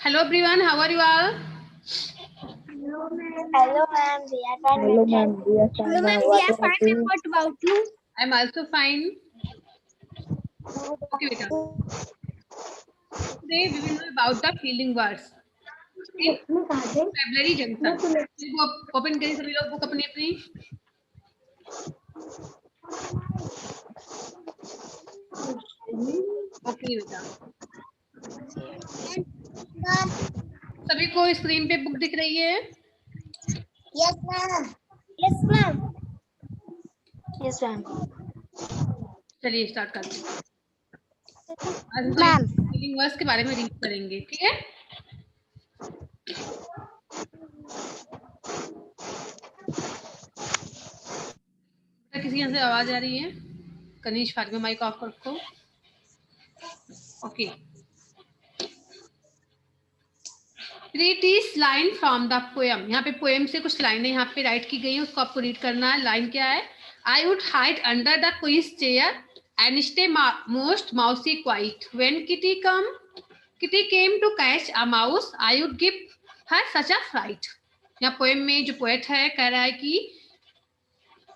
Hello everyone, how are you all? Hello ma'am, we are fine. Hello ma'am, we are fine. Hello ma'am, we are fine. Ma'am, what about you? I'm also fine. Okay, beta. Today we will know about the fielding words. Okay? Vocabulary junction. Book open करिए सभी लोग book अपनी अपनी. Okay बेटा. सभी को screen पे book दिख रही है? Yes ma'am. Yes ma'am. Yes ma'am. चलिए स्टार्ट करते हैं. आज हम मैम फीलिंग वर्ड्स के बारे में रीड करेंगे, ठीक है? किसी यहाँ से आवाज आ रही है? कनीश फातिमा माइक ऑफ कर रखो. Okay. Read this line from the poem. यहाँ पे पोएम से कुछ लाइनें यहाँ पे राइट की गई हैं, उसको आपको रीड करना है. लाइन क्या है? I would hide under the queen's chair and stay most mousy quiet. When Kitty came to catch a mouse, I would give her such a fright. यहाँ पोएम में जो पोएट है कह रहा है कि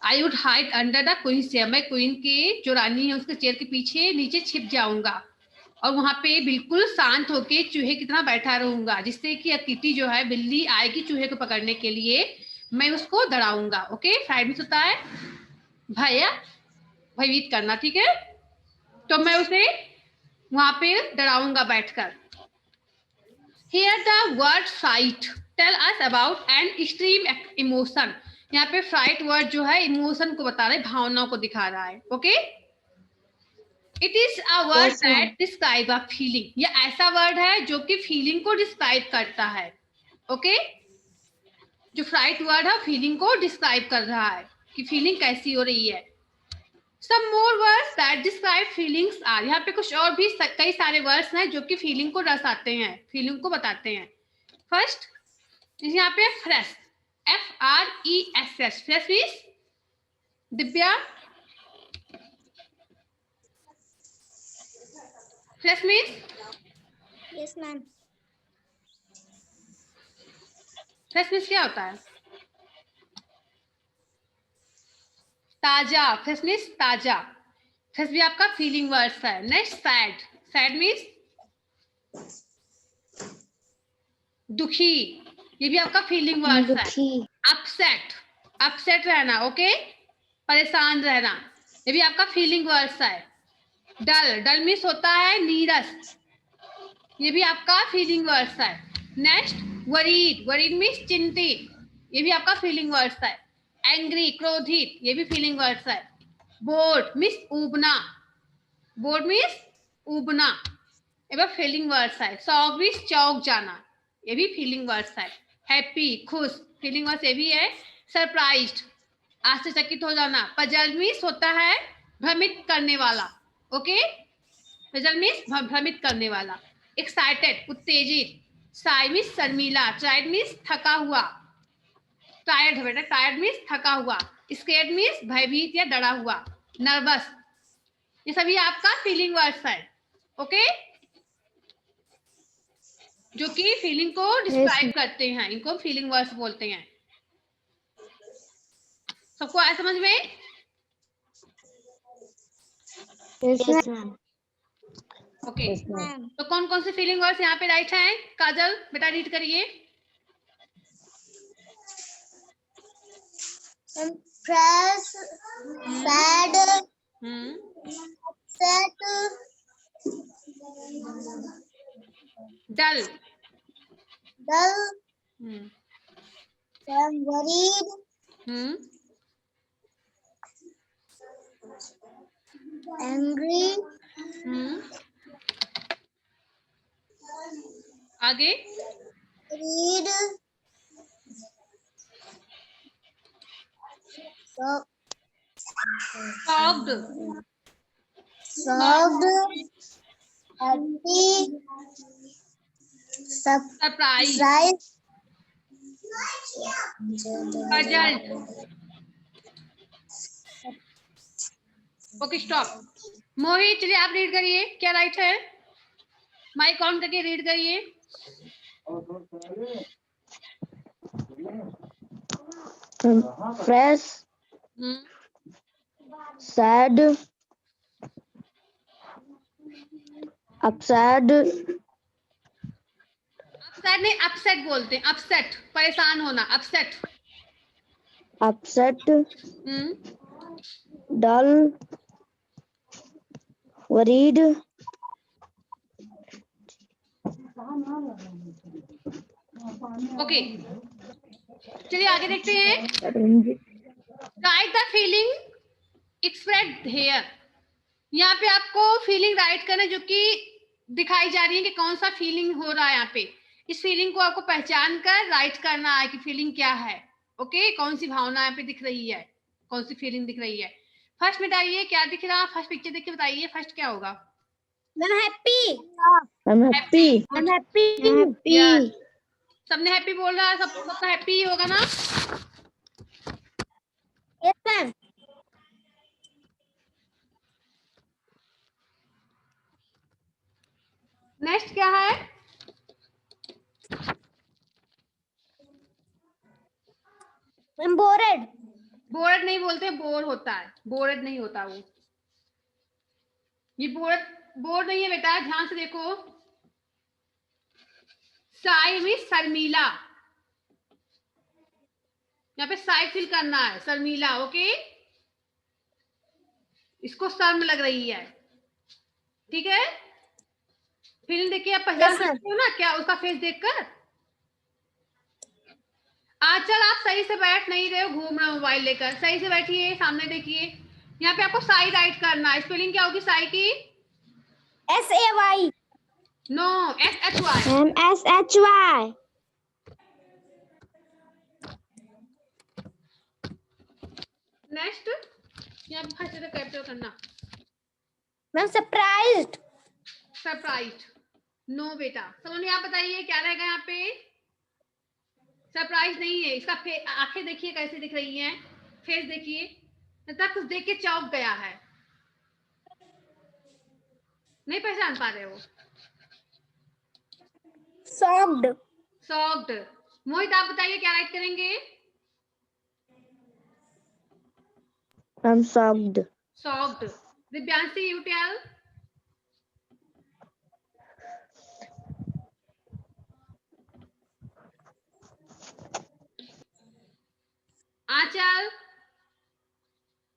I would hide under the queen's chair. मैं queen के जो रानी है उसके चेयर के पीछे नीचे छिप जाऊंगा और वहां पे बिल्कुल शांत होके चूहे की तरह बैठा रहूंगा, जिससे कि किटी जो है बिल्ली आएगी चूहे को पकड़ने के लिए, मैं उसको डराऊंगा. ओके, फ्राइड होता है भयभीत करना, ठीक है? तो मैं उसे वहां पे डराऊंगा बैठकर. Here the word fright tell us about an extreme emotion. यहाँ पे फ्राइट वर्ड जो है इमोशन को बता रहा है, भावनाओं को दिखा रहा है. Okay, it is a word that describe a feeling. ये ऐसा वर्ड है जो कि फीलिंग को डिस्क्राइब करता है. ओके, जो फ्राइट वर्ड है फीलिंग को डिस्क्राइब कर रहा है कि फीलिंग कैसी हो रही है. Some more words that describe feelings are. यहाँ पे कुछ और भी कई सारे वर्ड्स हैं जो कि फीलिंग को दर्शाते हैं, फीलिंग को बताते हैं. फर्स्ट यहाँ पे fresh, FRESS. Fresh means Divya, fresh means Yes ma'am. Fresh means क्या होता है? ताजा. फ्रेश मीन्स ताजा. फ्रेश भी आपका फीलिंग वर्ड्स है. Next sad. सैड मीन्स दुखी, ये भी आपका फीलिंग वर्ड्स है. अपसेट, अपसेट रहना. ओके, परेशान रहना, ये भी आपका फीलिंग वर्ड्स है. डल, डल मीन्स होता है नीरस, ये भी आपका फीलिंग वर्ड्स है. Next worried. वरीड मीन्स चिंतित, ये भी आपका फीलिंग वर्ड्स है. एंग्री, क्रोधित, ये भी फीलिंग वर्ड्स है. बोर्ड मीन्स उबना, बोर्ड मीन्स उबना, ये भी फीलिंग वर्ड्स है. शॉक मीन्स चौंक जाना, ये भी फीलिंग वर्ड्स है. हैप्पी, खुश, फीलिंग वर्ड्स ये भी है. सरप्राइज्ड, आश्चर्यचकित हो जाना. पजल मीन्स होता है भ्रमित करने वाला. ओके, पजल मीन्स भ्रमित करने वाला. एक्साइटेड, उत्तेजित. साई मीन्स शर्मीला. टायर्ड मीन्स थका हुआ. टायर्ड है बेटा, टायर्ड मीन्स थका हुआ. स्केर्ड मीन्स भयभीत या डरा हुआ. नर्वस, ये सभी आपका फीलिंग वर्ड्स है. ओके, जो कि फीलिंग को डिस्क्राइब करते हैं, इनको फीलिंग वर्ड्स बोलते हैं. सबको आया समझ में? Yes ma'am. Okay, Yes ma'am. तो कौन कौन से फीलिंग वर्ड्स यहाँ पे राइट हैं? काजल बेटा रीड करिए. Fresh, sad, upset, dull, dull, worried, angry, आगे read, shocked, happy, surprised, puzzled. Okay stop. Mohit चलिए आप रीड करिए, क्या राइट है? माइक ऑन करके रीड करिए. fresh, sad, upset, अपसेट नहीं, अपसेट बोलते हैं, अपसेट परेशान होना, upset. upset, dull, worried, okay, चलिए आगे देखते हैं। Write the feeling express here. यहाँ पे आपको फीलिंग राइट करना, जो कि दिखाई जा रही है कि कौन सा फीलिंग हो रहा है। यहाँ पे इस फीलिंग को आपको पहचान कर राइट करना है कि फीलिंग क्या है। ओके, कौन सी भावना यहाँ पे दिख रही है, कौन सी फीलिंग दिख रही है। फर्स्ट बताइए क्या दिख रहा है, फर्स्ट पिक्चर देख के बताइए फर्स्ट क्या होगा। Ma'am happy. I'm happy. Ma'am happy. सबने हैप्पी बोल रहा है, सबका हैप्पी ही होगा ना। Yes ma'am. नेक्स्ट क्या है, मैम बोरेड। बोर्ड नहीं बोलते, बोर होता है, बोर्ड नहीं होता वो। ये बोर्ड नहीं है बेटा, ध्यान से देखो। साई में शर्मीला, यहाँ पे साई फील करना है, शर्मीला। ओके, इसको शर्म लग रही है, ठीक है। फिल्म देखिए, आप पहचान सकते हो ना क्या उसका फेस देखकर। आंचल आप सही से बैठ नहीं रहे हो, घूम रहे हो मोबाइल लेकर, सही से बैठिए, सामने देखिए। यहाँ पे आपको साई राइट करना है। स्पेलिंग क्या होगी साई की? SAY। No, SHY। Ma'am SHY। Next, यहाँ पे फर्स्ट से कैप्चर करना। Ma'am surprised. सरप्राइज्ड, नो बेटा। समझ में, आप बताइए क्या रहेगा यहाँ पे। सरप्राइज नहीं है इसका। आंखें देखिए कैसे दिख रही हैं, फेस देखिए, लगता कुछ देख के चौंक गया है। नहीं पहचान पा रहे हो। शॉक्ड। शॉक्ड। मोहित आप बताइए क्या राइट करेंगे। I'm shocked. Shocked. Divyanshi you tell. Aanchal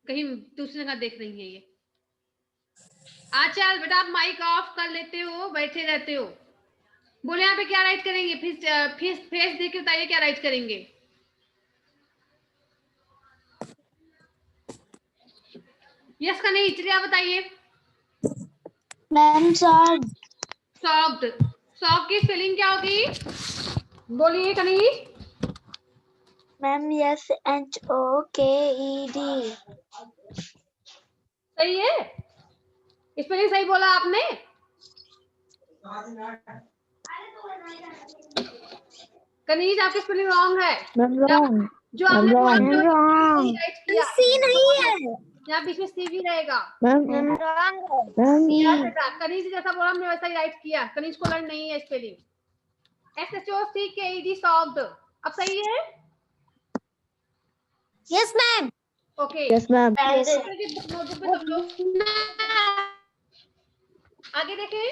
कहीं दूसरी जगह देख रही है ये। आंचल बेटा आप माइक ऑफ कर लेते हो, बैठे रहते हो। बोले यहाँ पे क्या राइट करेंगे, फेस देख के बताइए क्या राइट करेंगे। यस का नहीं, चलिए आप बताइए। Ma'am shocked. शॉक्ड। शॉक की स्पेलिंग क्या होगी, बोलिए कनीज। Ma'am SHOKED। सही है, स्पेलिंग सही बोला आपने। कनीज आपकी स्पेलिंग रॉन्ग है। I'm wrong. जो आपने राइट किया, सी नहीं है। यहाँ बीच में सी भी रहेगा। Ma'am, कनीज जैसा बोला हमने वैसा ही राइट किया। कनीज को लर्न नहीं है स्पेलिंग। SHOCKED shocked. अब सही है। Yes ma'am. Okay, yes, ma'am. Notebook में सब लोग आगे देखें।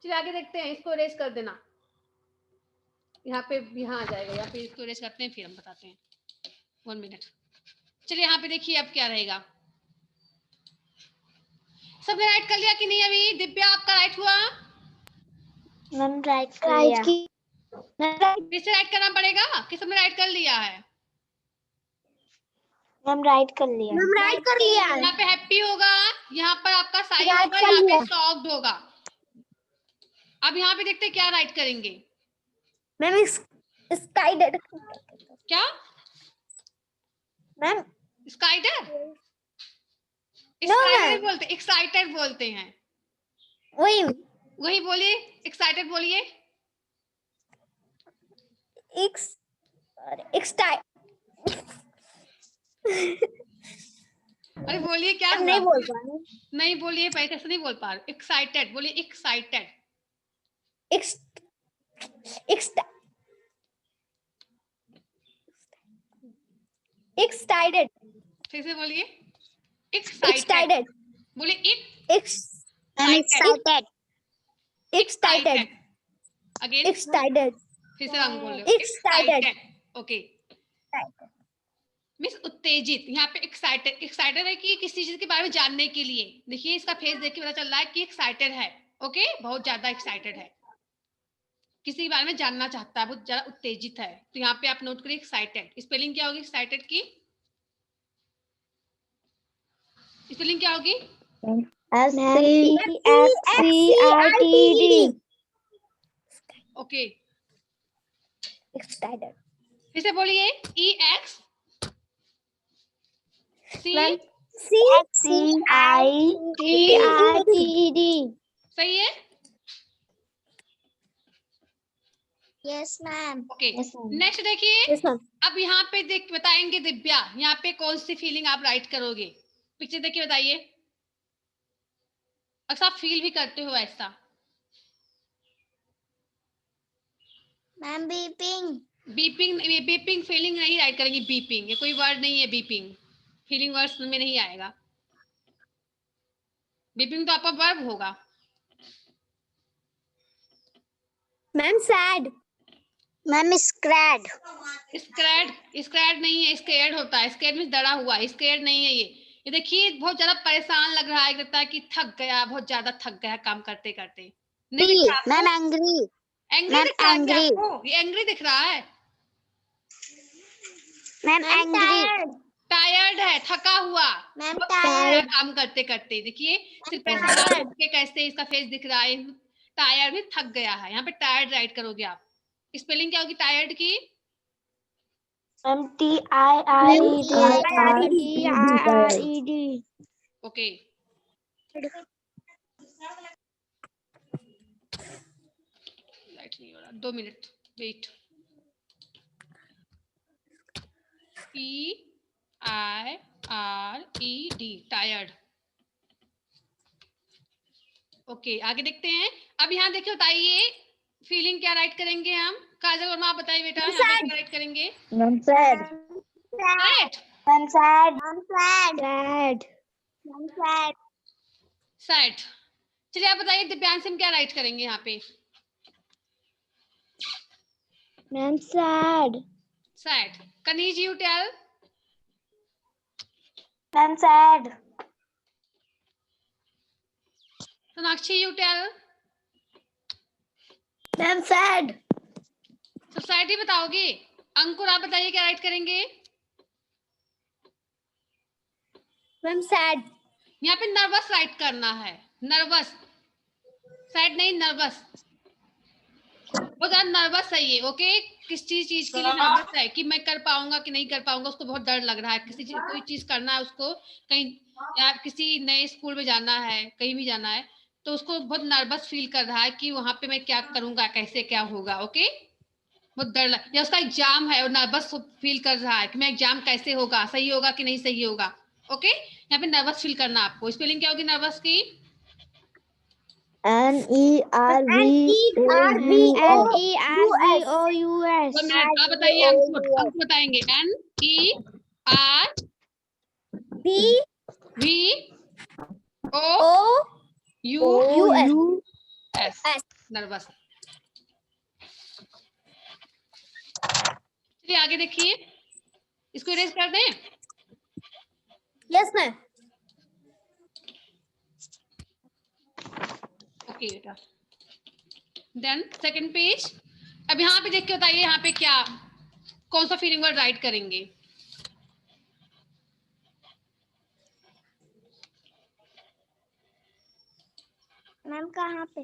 चलिए आगे देखते हैं, इसको इरेज कर देना। यहाँ पे यहाँ आ जाएगा, यहाँ पे इसको इरेज करते हैं, फिर हम बताते हैं। 1 मिनट। चलिए यहाँ पे देखिए अब क्या रहेगा। सबने राइट कर लिया कि नहीं अभी? दिव्या आपका राइट हुआ? मैम राइट कर लिया। फिर से राइट करना पड़ेगा कि सबने राइट कर लिया है? मैम राइट कर लिया। मैम राइट कर लिया। यहाँ पे हैप्पी होगा, यहाँ पर आपका साई होगा, यहाँ पे शॉक्ड होगा। अब यहाँ पे देखते हैं क्या राइट करेंगे। मैम स्काइडेड। क्या मैम स्काइडर? No, स्काइडर बोलते, एक्साइटेड बोलते हैं। वही बोलिए, एक्साइटेड बोलिए। अरे बोलिए क्या हुआ? नहीं बोल पा रही। नहीं बोलिए, पहले से नहीं बोल पा रहे। एक्साइटेड बोलिए, एक्साइटेड। Excited. फिर से बोलिए, एक्साइटेड बोलिए, Excited. Excited again, Excited. फिर से हम बोल रहे हो, Excited. ओके। मिस उत्तेजित, यहाँ पे एक्साइटेड, एक्साइटेड है कि किसी चीज के बारे में जानने के लिए। देखिए इसका फेस देख के पता चल रहा है कि एक्साइटेड है। ओके, बहुत ज्यादा एक्साइटेड है, किसी के बारे में जानना चाहता है, बहुत ज्यादा उत्तेजित है। तो यहाँ पे आप नोट करिए एक्साइटेड। स्पेलिंग क्या होगी एक्साइटेड की? स्पेलिंग क्या होगी? Excited. Okay, Excited. फिर से बोलिए, EX C CITED. सही है? Yes, ma'am. Okay, Yes, ma'am. Next देखिए। Yes, ma'am. अब यहाँ पे देख बताएंगे दिव्या, यहाँ पे कौन सी फीलिंग आप राइट करोगे? पिक्चर देख के बताइए। अक्सर आप फील भी करते हो ऐसा? Ma'am, beeping. बीपिंग फीलिंग नहीं राइट करेंगे। बीपिंग ये कोई वर्ड नहीं है, बीपिंग फीलिंग वर्ड्स में नहीं आएगा। बीपिंग तो आपका वर्ब होगा। Ma'am, sad. Ma'am, scared. स्क्रैड नहीं है, स्कैर्ड होता है। स्कैर्ड मींस डरा हुआ, स्कैर्ड नहीं है ये देखिए बहुत ज्यादा परेशान लग रहा है, लगता है कि थक गया, बहुत ज्यादा थक गया काम करते करते। Ma'am, angry. एंग्री दिख रहा है क्या आपको? ये एंग्री दिख रहा है। Ma'am, angry. टायर्ड है, थका हुआ, Ma'am, tired काम करते करते। देखिए सिर्फ ऐसे के कैसे इसका फेस दिख रहा है, टायर्ड भी थक गया है। यहाँ पे टायर्ड राइट करोगे आप। स्पेलिंग क्या होगी टायर्ड की? Ma'am, TIRED. ओके, लाइट नहीं हो रहा, 2 minute wait. TIRED tired. Okay, आगे देखते हैं। अब यहाँ देखिए, बताइए फीलिंग क्या राइट करेंगे हम? काजल वर्मा आप बताइए बेटा, यहाँ पे क्या राइट करेंगे? Sad. सैड। चलिए आप बताइए दिव्यांश हम क्या राइट करेंगे यहाँ पे? Ma'am, sad. Sad. Kaneez you tell. Ma'am, sad. Sonakshi you tell. Ma'am, sad. सोसाइटी बताओगे? अंकुर आप बताइए क्या राइट करेंगे? Ma'am, sad. यहाँ पे नर्वस राइट करना है, नर्वस, सैड नहीं, नर्वस। बहुत ज्यादा नर्वस है ये। ओके, किस चीज के लिए नर्वस है कि मैं कर पाऊंगा कि नहीं कर पाऊंगा, उसको बहुत डर लग रहा है। किसी चीज कोई चीज करना है उसको, कहीं या किसी नए स्कूल में जाना है, कहीं भी जाना है, तो उसको बहुत नर्वस फील कर रहा है कि वहां पे मैं क्या करूंगा, कैसे क्या होगा। ओके, बहुत डर लग, या उसका एग्जाम है और नर्वस फील कर रहा है कि मैं एग्जाम कैसे होगा, सही होगा कि नहीं सही होगा। ओके, यहाँ पे नर्वस फील करना आपको। स्पेलिंग क्या होगी नर्वस की? NERVOUS. आप बताइए, अंकुर बताएंगे। NERVOUS nervous. चलिए आगे देखिए, इसको इरेज कर दें। Yes, ma'am. ओके बेटा, देन सेकंड पेज। अब यहाँ पे देख के बताइए, यहाँ पे क्या, कौन सा फीलिंग वर्ड राइट करेंगे? मैम कहाँ पे?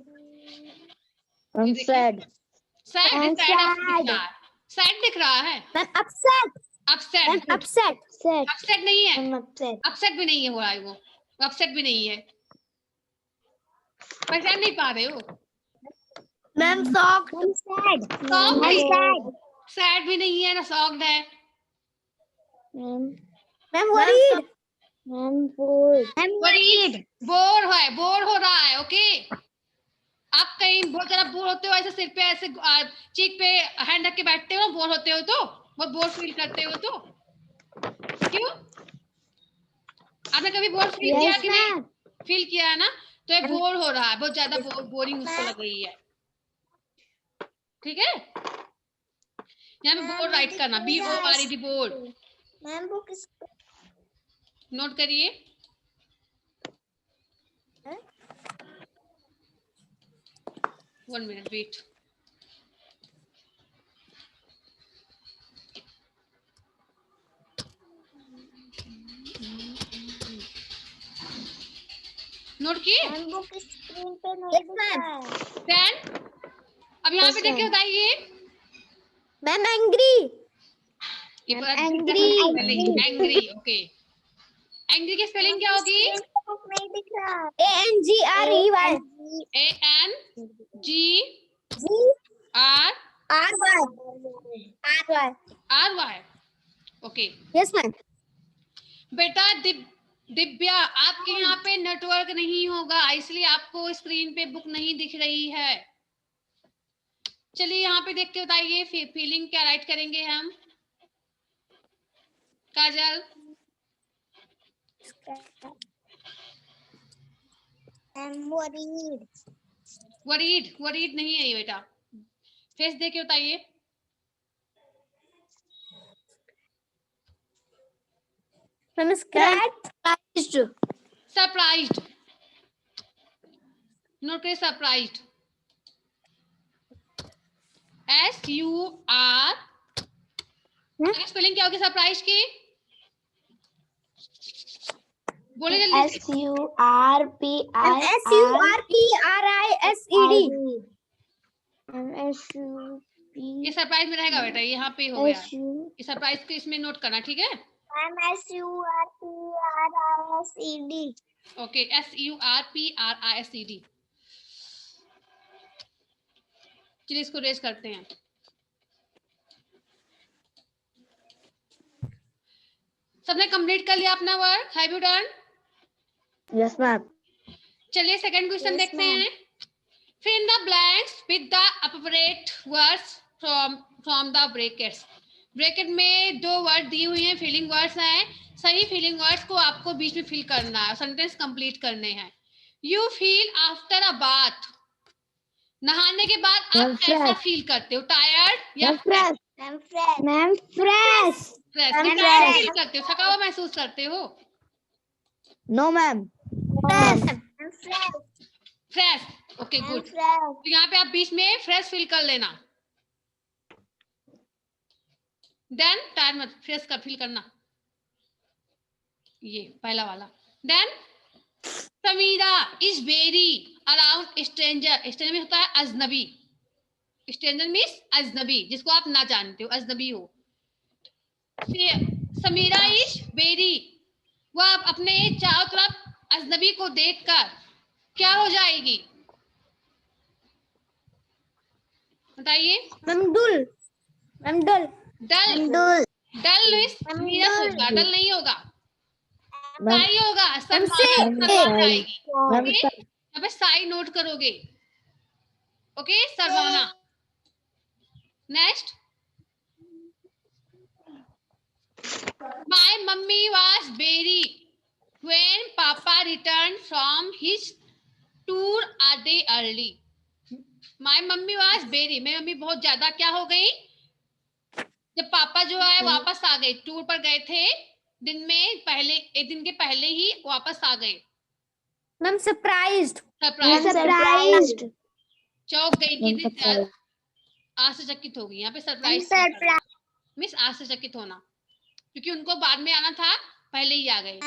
I'm sad. सैड सैड दिख रहा है। Ma'am upset. Upset upset upset नहीं है, अपसेट अपसेट भी नहीं है, हो रहा है वो, अपसेट भी नहीं है। पहचान नहीं पा रहे हो? Ma'am socked. सैड भी नहीं है ना सॉक्ड है। Ma'am worried. Ma'am board. Worried, bore है, बोर हो रहा है। ओके, आप कहीं बहुत ज्यादा बोर होते हो, ऐसे सिर पे ऐसे चीक पे हैंड रख के बैठते हो, बोर होते हो तो, बहुत बोर फील करते हो तो, क्यों? आपने कभी बोर फील किया कि नहीं? फील किया है ना? तो ये बोर हो रहा है, बहुत ज्यादा बोरिंग उसको लग रही है। ठीक है, यहाँ पे बोर राइट करना, BORD, bored. Ma'am book note करिए। One minute wait. नोट किए? बुक स्क्रीन पे नहीं दिख रहा है। देन अब यहाँ पे देख के बताइए। Ma'am angry. Angry, okay. Angry की स्पेलिंग क्या होगी? बुक नहीं दिख रहा। ANGREY। ANGRRY, okay. Yes ma'am. बेटा दिव्या, आपके यहाँ पे नेटवर्क नहीं होगा, इसलिए आपको स्क्रीन पे बुक नहीं दिख रही है। चलिए यहाँ पे देख के बताइए, फीलिंग क्या राइट करेंगे हम? काजल, वरीड नहीं है ये बेटा। फेस देख के बताइए। सरप्राइज्ड, नोट करिए, सरप्राइज्ड। SUR, स्पेलिंग क्या होगी सरप्राइज की? बोले जल्दी। SURPRISED। ये सरप्राइज में रहेगा बेटा, यहाँ पे हो गया। ये सरप्राइज को इसमें नोट करना, ठीक है? SURPRISED। Okay, SURPRISED। चलिए इसको रेज करते हैं। सबने कंप्लीट कर लिया अपना work? Have you done? Yes ma'am. चलिए सेकंड क्वेश्चन देखते हैं। Fill in the blanks with the appropriate words from the brackets. Bracket में 2 वर्ड दी हुई हैं, फीलिंग वर्ड्स हैं। सही फीलिंग वर्ड्स को आपको बीच में फिल करना है, सेंटेंस कंप्लीट करने हैं। You feel after a bath, नहाने के बाद आप कैसा फील करते हो? टायर्ड या fresh? Ma'am fresh. Tired feel करते हो, थका हुआ महसूस करते हो? No ma'am. Fresh, okay good. तो यहाँ पे आप बीच में फ्रेश फील कर लेना। देन टायर मत, फ्रेश का फील करना, ये पहला वाला। Then Samira is very around stranger. Stranger में होता है अजनबी। स्ट्रेंजर मीन्स अजनबी, जिसको आप ना जानते हो, अजनबी हो। समीरा इज वेरी, वह अपने चारों तरफ अजनबी को देखकर क्या हो जाएगी? बताइए। डल मीरा होगा, डल नहीं होगा, साई होगा, सरवाना जाएगी। ओके, यहाँ पे साई नोट करोगे। Okay, Saravana. Next, my mummy was very when papa return from his tour a day early. My mummy was very, मेरी मम्मी बहुत ज्यादा क्या हो गई जब पापा जो है वापस आ गए। टूर पर गए थे, दिन में पहले, एक दिन के पहले ही वापस आ गए। Ma'am surprised. चौंक गई कि आश्चर्यचकित हो गई। यहाँ पे सरप्राइज मिस आश्चर्यचकित होना, क्योंकि उनको बाद में आना था, पहले ही आ गए।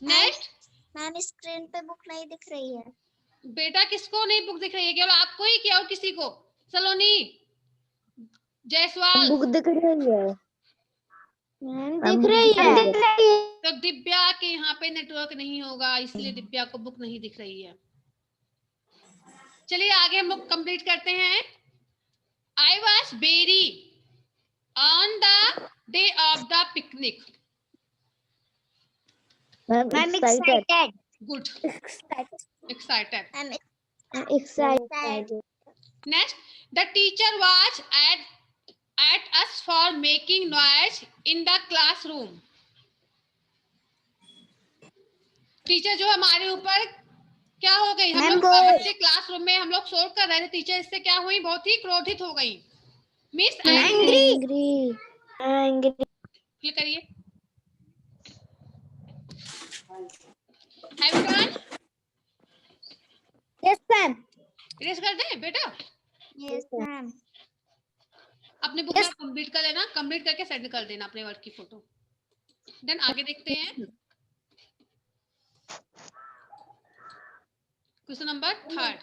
नेक्स्ट, मैम स्क्रीन पे बुक नहीं दिख रही है। बेटा किसको नहीं बुक दिख रही है? केवल आपको ही क्या, और किसी को? सलोनी, जायसवाल, बुक दिख रही है। दिख रही है। तो दिव्या के यहाँ पे नेटवर्क नहीं होगा, इसलिए दिव्या को बुक नहीं दिख रही है। चलिए आगे हम लोग कंप्लीट करते हैं। I was very on the day of the picnic? Ma'am, excited. Good. Excited. I'm Excited. Next, the teacher was at us for making noise in the classroom. Teacher जो हमारे ऊपर क्या हो गई, हम लोग बच्चे क्लासरूम में हम लोग शोर कर रहे थे, टीचर इससे क्या हुई, बहुत ही क्रोधित हो गई। Miss Angry. क्लिक करिए। Have you done? Yes, ma'am. Erase कर दें बेटा? yes ma'am. अपने बुक में कंप्लीट कर लेना, कंप्लीट करके सेंड कर देना अपने वर्क की फोटो। देन आगे देखते हैं question number 3।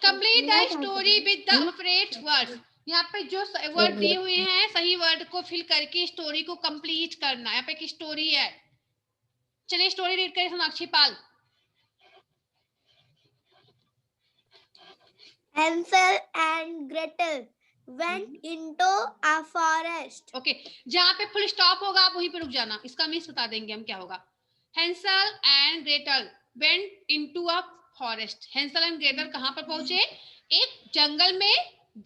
Complete the story with the appropriate words. यहाँ पे जो वर्ड दिए हुए हैं सही वर्ड को फिल करके स्टोरी को कंप्लीट करना। यहाँ पे एक स्टोरी है, चलिए स्टोरी रीड करें सोनाक्षी पाल। Hansel and Gretel went into a forest. Okay, जहाँ पे फुल स्टॉप होगा आप वहीं पे रुक जाना, इसका मीन्स बता देंगे हम क्या होगा। Hansel and Gretel went into a forest. Hansel and Gretel कहाँ पर पहुंचे? एक जंगल में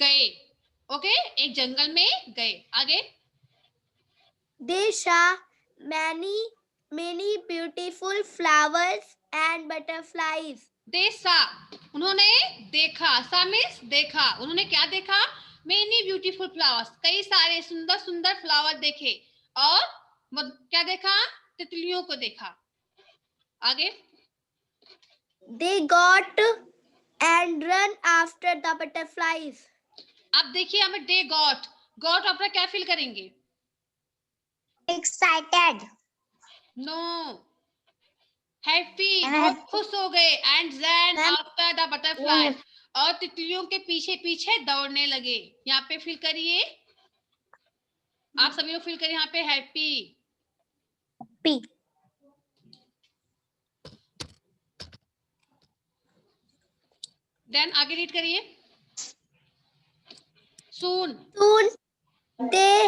गए। ओके, एक जंगल में गए। आगे, They saw many beautiful flowers and butterflies. दे सा, उन्होंने देखा। सा मीन्स देखा। उन्होंने क्या देखा? मेनी ब्यूटीफुल फ्लावर्स, कई सारे सुंदर सुंदर फ्लावर देखे। और क्या देखा? तितलियों को देखा। आगे, They got and ran after the butterflies. अब देखिए हमें दे गॉट आफ्टर क्या फील करेंगे? Excited. नो, हैप्पी, बहुत खुश हो गए। And ran after the butterfly, और तितलियों के पीछे पीछे दौड़ने लगे। यहाँ पे फील करिए, आप सभी लोग फील करिए यहाँ पे हैप्पी। देन आगे रीड करिए। सून They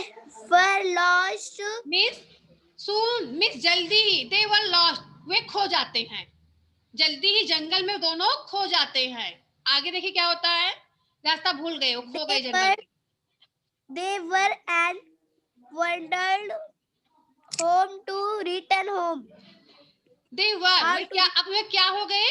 were lost. मिस जल्दी ही। दे वर लॉस्ट, वे खो जाते हैं। जल्दी ही जंगल में दोनों खो जाते हैं। आगे देखिए क्या होता है, रास्ता भूल गए, वो खो गए जंगल में। They were and wandered home to return home. दे वर, क्या अब वे क्या हो गए?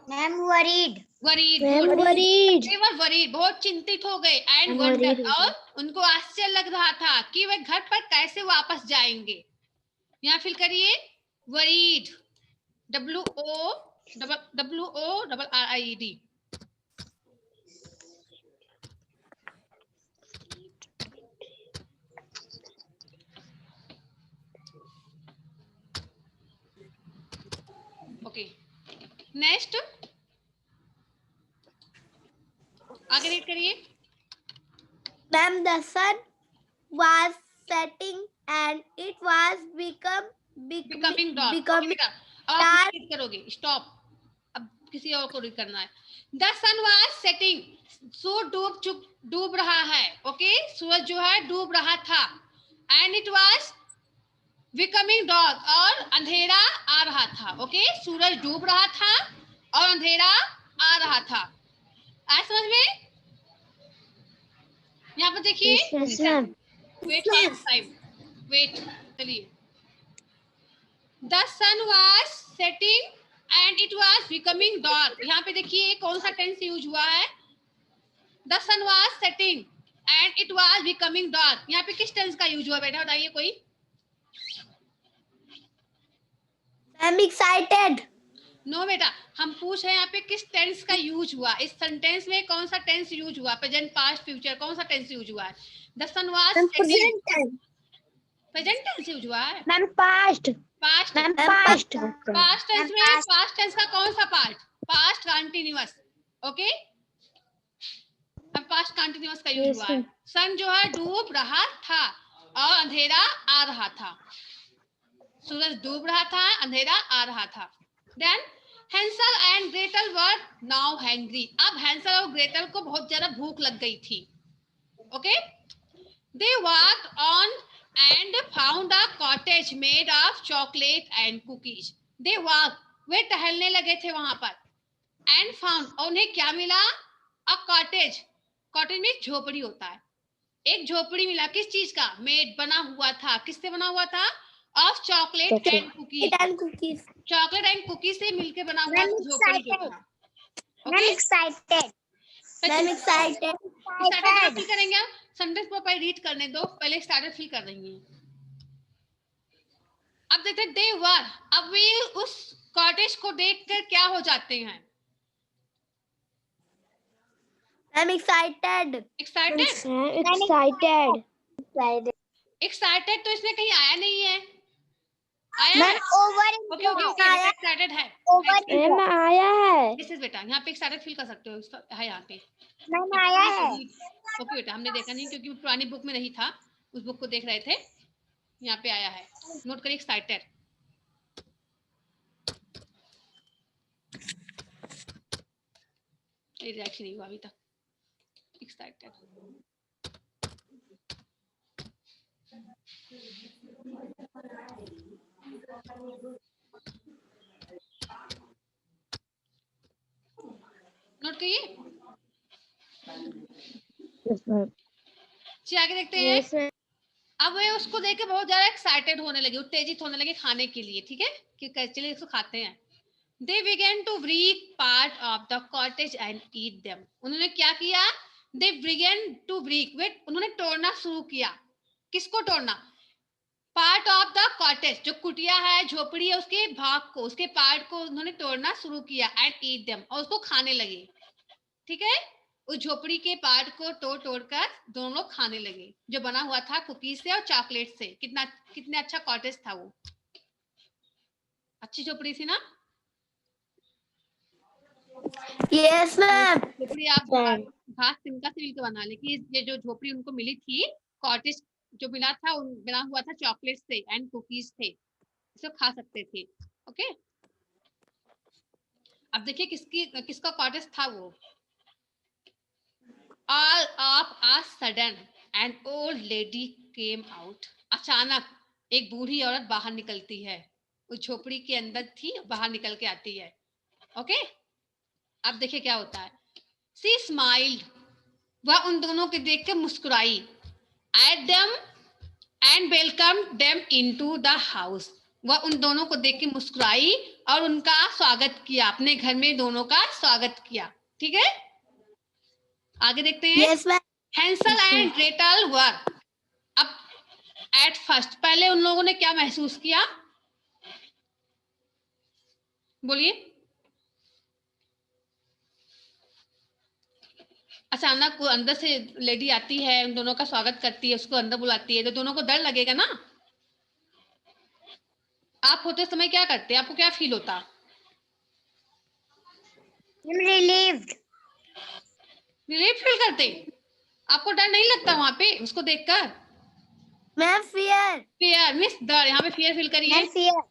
Ma'am, worried. Worried, Worried. they were worried, बहुत चिंतित हो गए। एंड वंडर, और उनको आश्चर्य लग रहा था कि वे घर पर कैसे वापस जाएंगे। यहाँ फिल करिए वरीड, WORRIED। ओके, नेक्स्ट आगे रीड करिए। Ma'am, the sun was setting and it was becoming dark। becoming अब आप रीड करोगे, स्टॉप, अब किसी और को रीड करना है। द सन वाज सेटिंग, सूरज डूब रहा है। ओके, सूरज जो है डूब रहा था। And it was becoming dark, और अंधेरा आ रहा था। ओके, सूरज डूब रहा था और अंधेरा आ रहा था। आज समझ में? यहाँ पर देखिए, वेट फॉर टाइम, वेट, चलिए। The sun was setting and it was becoming dark. यहाँ पे देखिए कौन सा टेंस यूज हुआ है? The sun was setting and it was becoming dark. यहाँ पे किस टेंस का यूज हुआ बेटा, बताइए कोई? I'm excited. नो बेटा, हम पूछ रहे हैं यहाँ पे किस टेंस का यूज हुआ। इस सेंटेंस में कौन सा टेंस यूज हुआ? प्रेजेंट, पास्ट, फ्यूचर, कौन सा टेंस यूज हुआ है? The sun was setting, present tense use हुआ है। Ma'am, past. Past, Past. Past tense में पास्ट टेंस का कौन सा पार्ट? Past continuous. ओके, अब पास्ट कंटीन्यूअस का यूज हुआ है। सन जो है डूब रहा था और अंधेरा आ रहा था। सूरज डूब रहा था, अंधेरा आ रहा था। Then Hansel and Gretel were now hungry. अब हैंसल और ग्रेटल को बहुत ज्यादा भूख लग गई थी। Okay, They walked on and found a cottage made of chocolate and cookies. They walked, वे टहलने लगे थे वहां पर. And found, और उन्हें क्या मिला? A cottage. Cottage में झोपड़ी होता है. एक झोपड़ी मिला. किस चीज का? मेड, बना हुआ था. किससे बना हुआ था? Of chocolate and cookies. Chocolate and cookie से मिलके बना हुआ झोपड़ी जो था. I'm excited. I'm excited. Starter fill करेंगे हम. सेंटेंस को पहले रीड करने दो, पहले स्टार्टर फिल कर देंगे. अब देखते हैं दे वर. अब वे उस कॉटेज को देखकर क्या हो जाते हैं? I'm excited. एक्साइटेड. एक्साइटेड तो इसमें कहीं आया नहीं है. आया है? ओके एक्साइटेड है. मैम आया है. दिस इज बेटा, यहाँ पे एक्साइटेड फील कर सकते हो. है यहाँ पे. मैम आया है. ओके बेटा, हमने देखा नहीं क्योंकि पुरानी बुक में नहीं था. उस बुक को देख रहे थे. यहाँ पे आया है. नोट करिए एक्साइटेड. रिएक्शन नहीं हुआ अभी तक. एक्साइटेड. नोट करिए. आगे देखते हैं. अब वे उसको देख के बहुत ज्यादा एक्साइटेड होने लगे, उत्तेजित होने लगे खाने के लिए. ठीक है कि चलिए इसको खाते हैं. They began to break part of the cottage and eat them. उन्होंने क्या किया? They began to break. उन्होंने तोड़ना शुरू किया. किसको तोड़ना? पार्ट ऑफ द कॉटेज, जो कुटिया है, झोपड़ी है, उसके भाग को, उसके पार्ट को उन्होंने तोड़ना शुरू किया. एंड ईट देम, और उसको खाने लगे. ठीक है, उस झोपड़ी के पार्ट को तोड़ तोड़कर दोनों लोग खाने लगे, जो बना हुआ था कुकीज से और चॉकलेट से. कितना अच्छा कॉटेज था वो. अच्छी झोपड़ी थी ना? Yes ma'am. झोपड़ी आप घास तिनका से मिलकर बना, लेकिन ये जो झोपड़ी उनको मिली थी, कॉटेज जो मिला था, बना हुआ था चॉकलेट से एंड कुकीज थे. इसे खा सकते थे. ओके, अब देखिए किसका कॉटेज था वो. All of a sudden an old lady came out. अचानक एक बूढ़ी औरत बाहर निकलती है. उस झोपड़ी के अंदर थी, बाहर निकल के आती है. ओके, अब देखिए क्या होता है. She smiled. वह उन दोनों को देख के मुस्कुराई. At them and welcomed them into the house. वह उन दोनों को देख के मुस्कुराई और उनका स्वागत किया, अपने घर में दोनों का स्वागत किया. ठीक है, आगे देखते हैं. Yes ma'am. Hansel and Gretel were. अब एट फर्स्ट, पहले उन लोगों ने क्या महसूस किया? बोलिए. अचानक अंदर से लेडी आती है, उन दोनों का स्वागत करती है, उसको अंदर बुलाती है, तो दोनों को डर लगेगा ना. आप होते समय क्या करते? आपको क्या फील होता? रिलीव्ड. रिलीफ फील करते. आपको डर नहीं लगता वहां पे उसको देखकर? Ma'am fear. फियर मींस डर. यहाँ पे फियर फील करिए. Fear.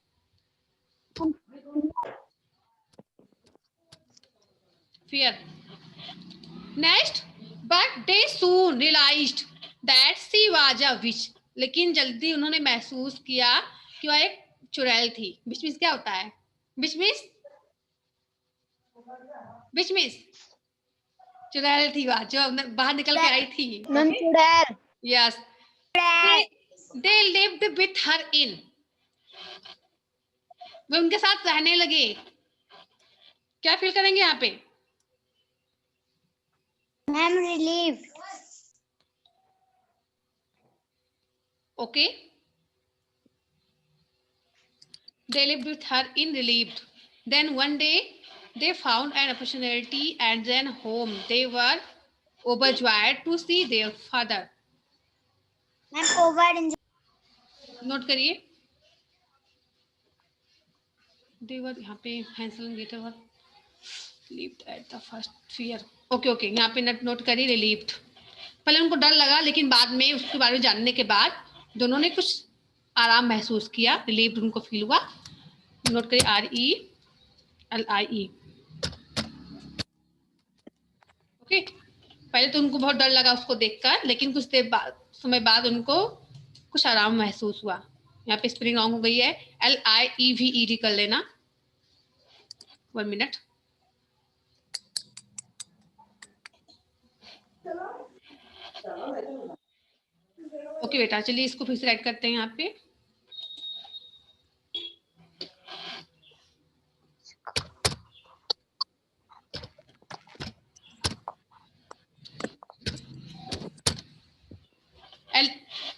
Fear. Next, but they soon realised that she was a witch. लेकिन जल्दी उन्होंने महसूस किया कि वह एक चुड़ैल थी. विच मींस क्या होता है? विच मींस चुड़ैल थी वह, जो बाहर निकल के आई थी. चुड़ैल. Yes. They lived with her in. वे उनके साथ रहने लगे. क्या फील करेंगे यहाँ पे? Ma'am relieved. Okay, they lived with her in relieved. Then one day they found an opportunity and then home. They were overjoyed to see their father. Ma'am over. Note करिए. They were, यहाँ पे Hansel and Gretel were lived at the first fear. Okay, यहाँ पे note करिए relieved. पहले उनको डर लगा, लेकिन बाद में उसके बारे में जानने के बाद दोनों ने कुछ आराम महसूस किया. relieved उनको फील हुआ. नोट करिए RELIE. ओके, पहले तो उनको बहुत डर लगा उसको देखकर, लेकिन कुछ देर बाद समय बाद उनको कुछ आराम महसूस हुआ। यहाँ पे स्पेलिंग रॉन्ग हो गई है, LIEVED कर लेना। 1 मिनट। ओके बेटा, चलिए इसको फिर से राइट करते हैं यहाँ पे।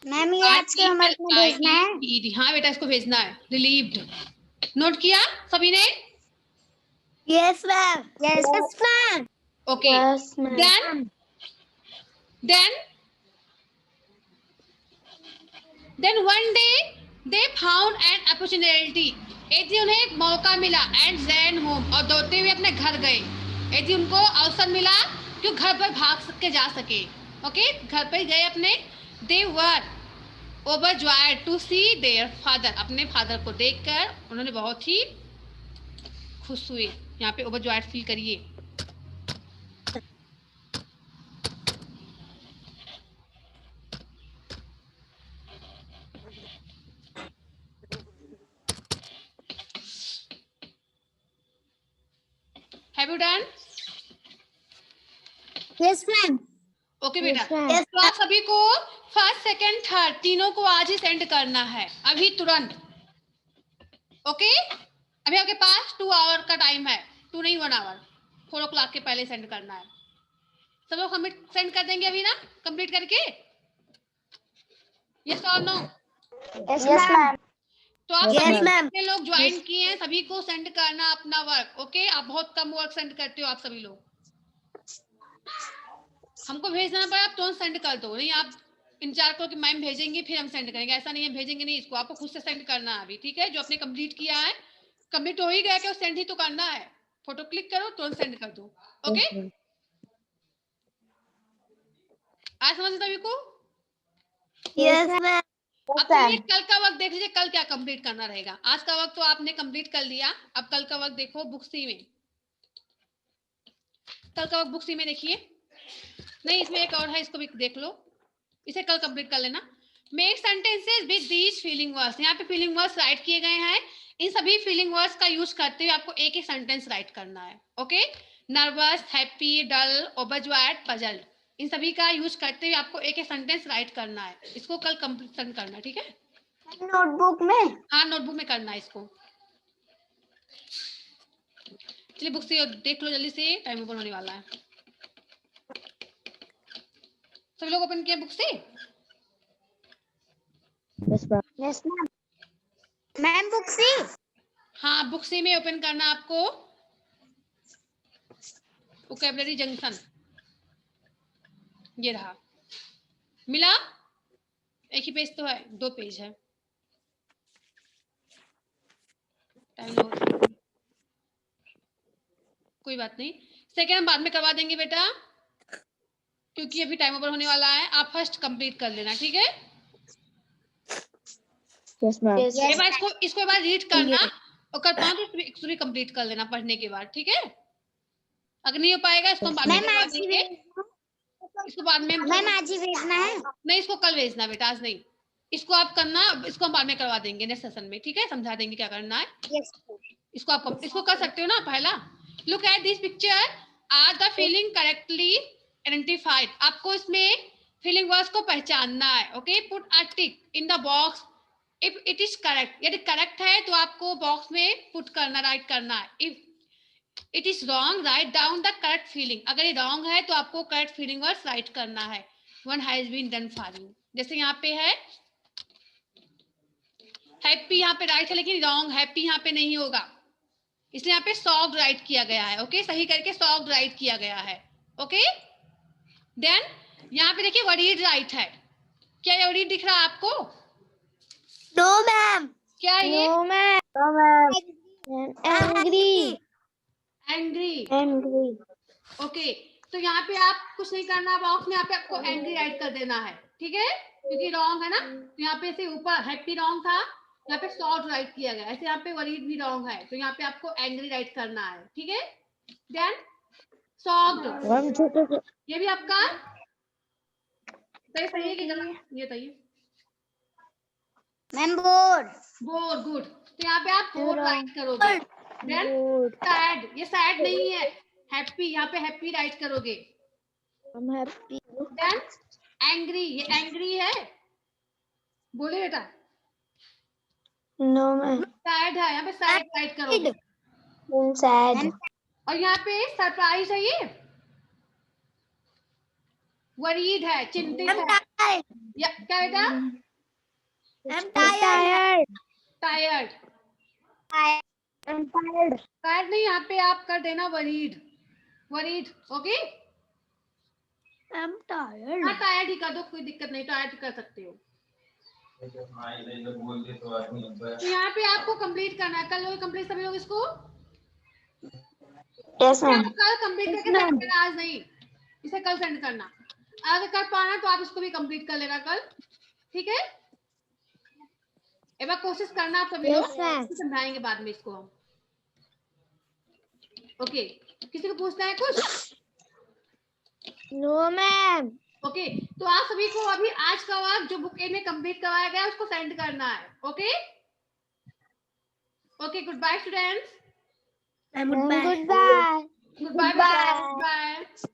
मैम ये आज के होमवर्क में भेजना है। हाँ बेटा, इसको भेजना है। रिलीव्ड नोट किया सभी ने? Yes ma'am. Yes ma'am. Okay, then one day they found an opportunity. एक दिन उन्हें एक मौका मिला, एंड रैन होम, और दौड़ते हुए अपने घर गए। एक दिन उनको अवसर मिला कि घर पर भाग के जा सके। ओके, घर पर गए अपने। They were overjoyed to see their father. अपने फादर को देखकर उन्होंने बहुत ही खुश हुए। यहाँ पे ओवरजॉयड फील करिए। Have you done? Yes ma'am. Okay बेटा, Yes, तो आप सभी को फर्स्ट सेकंड थर्ड तीनों को आज ही सेंड करना है, अभी तुरंत। ओके, अभी आपके पास 2 आवर का टाइम है, 2 नहीं 1 आवर, 4 o'clock के पहले सेंड करना है। सब लोग हमें सेंड कर देंगे अभी ना, कंप्लीट करके? यस और नो? Yes ma'am. तो आप Yes, सभी ma'am. जितने लोग ज्वाइन किए हैं सभी को सेंड करना अपना वर्क। ओके, आप बहुत कम वर्क सेंड करते हो आप सभी लोग। हमको भेजना पड़ा, आप तुरंत सेंड कर दो। नहीं आप इंतजार करो कि मैम भेजेंगे फिर हम सेंड करेंगे, ऐसा नहीं है। भेजेंगे नहीं, इसको आपको खुद से सेंड करना है अभी, ठीक है? जो आपने कंप्लीट किया है, कंप्लीट हो ही गया कि सेंड ही तो करना है। फोटो क्लिक करो, तुरंत सेंड कर दो। ओके, आज समझ सभी को? Yes ma'am. अब चलिए कल का वक्त देख लीजिए, कल क्या कंप्लीट करना रहेगा। आज का वक्त तो आपने कंप्लीट कर लिया, अब कल का वक्त देखो बुक सी में। कल का वक्त बुक सी में देखिए। नहीं, इसमें एक और है, इसको भी देख लो, इसे कल कंप्लीट कर लेना। Make sentences with these feeling words. यहाँ पे फीलिंग वर्ड्स राइट किए गए हैं। इन सभी फीलिंग वर्ड्स का यूज करते हुए आपको एक एक सेंटेंस राइट करना है। ओके, नर्वस, हैप्पी, डल, ओवरजॉयड, पजल्ड, इन सभी का यूज करते हुए आपको एक एक सेंटेंस राइट करना है। इसको कल कंप्लीट करना है, ठीक है? नोटबुक में? हाँ, नोटबुक में करना है इसको। चलिए बुक से देख लो जल्दी से, टाइम ओपन होने वाला है। सभी लोग ओपन किए बुक से? Yes ma'am. मैम बुक सी? हाँ, बुक सी में ओपन करना आपको। वोकैबुलरी जंक्शन ये रहा, मिला? एक ही पेज तो है, 2 पेज है। कोई बात नहीं, सेकेंड बाद में करवा देंगे बेटा, क्योंकि अभी टाइम ओवर होने वाला है। आप फर्स्ट कंप्लीट कर लेना, ठीक है? Yes ma'am. इसको एक बार रीड करना और कर पाओ तो इसको भी कंप्लीट कर लेना पढ़ने के बाद, ठीक है? अगर नहीं हो पाएगा इसको हम बाद में करवा देंगे। इसको बाद में मैम आज ही भेजना है? नहीं, इसको कल भेजना बेटा, आज नहीं। इसको आप करना, इसको हम बाद में करवा देंगे नेक्स्ट सेशन में, ठीक है? समझा देंगे क्या करना है। यस। इसको आप इसको कर सकते हो ना। पहला, look at this picture, are the feeling correctly identified. आपको इसमें फीलिंग वर्ड्स को पहचानना है। Okay, put a tick in the box if it is correct. यदि करेक्ट है तो आपको बॉक्स में पुट करना, राइट करना है। If it is wrong, write down the correct feeling. अगर ये रॉन्ग है तो आपको करेक्ट फीलिंग वर्ड्स राइट करना है। One has been done for you. जैसे यहाँ पे है हैप्पी, यहाँ पे राइट है लेकिन रॉन्ग, हैप्पी यहाँ पे नहीं होगा, इसलिए यहाँ पे सॉफ्ट राइट किया गया है। ओके, सही करके सॉफ्ट राइट किया गया है। ओके, देन यहाँ पे देखिए वरीड राइट है। क्या ये वरीड दिख रहा है आपको? No ma'am. क्या है ये? No ma'am. Angry. Angry. Okay, तो यहाँ पे आप कुछ नहीं करना, बॉक्स में यहाँ पे आपको एंग्री राइट कर देना है, ठीक है? क्योंकि रॉन्ग है ना, तो यहाँ पे से ऊपर हैप्पी रॉन्ग था, यहाँ पे सॉफ्ट राइट किया गया। ऐसे यहाँ पे वरीड भी रॉन्ग है, तो यहाँ पे आपको एंग्री राइट करना है, ठीक है? देन सॉफ्ट, ये भी आपका तो सही है कि गलत? ये बताइए। Ma'am bore. Bore, good. तो यहाँ पे आप बोर राइट करोगे। देन सैड, ये सैड नहीं है, हैप्पी, यहाँ पे हैप्पी राइट करोगे। I'm happy. देन एंग्री, ये एंग्री है, बोले बेटा। No, ma'am. सैड है, यहाँ पे सैड राइट करोगे। I'm sad. और यहाँ पे सरप्राइज है, ये वरीड है, चिंतित है। या क्या बेटा? I'm tired. Tired. I'm tired. Tired नहीं, यहाँ पे आप कर देना worried, worried. Okay, I'm tired. हाँ टायर्ड ही कर दो, कोई दिक्कत नहीं, टायर्ड कर सकते हो। तो यहाँ पे आपको कंप्लीट करना है, कल लोग कंप्लीट, सभी लोग इसको Yes, ma'am. कल कंप्लीट करके सेंड करना, आज नहीं, इसे कल सेंड करना। अगर कर पाना तो आप इसको भी कंप्लीट कर लेना कल, ठीक है? एक बार कोशिश करना आप सभी लोग, समझाएंगे बाद में इसको हम। ओके, किसी को पूछना है कुछ? No, ma'am. ओके, तो आप सभी को अभी आज का वर्क जो बुक ए में कंप्लीट करवाया गया है उसको सेंड करना है। Okay okay, goodbye students. Goodbye. Goodbye. Bye.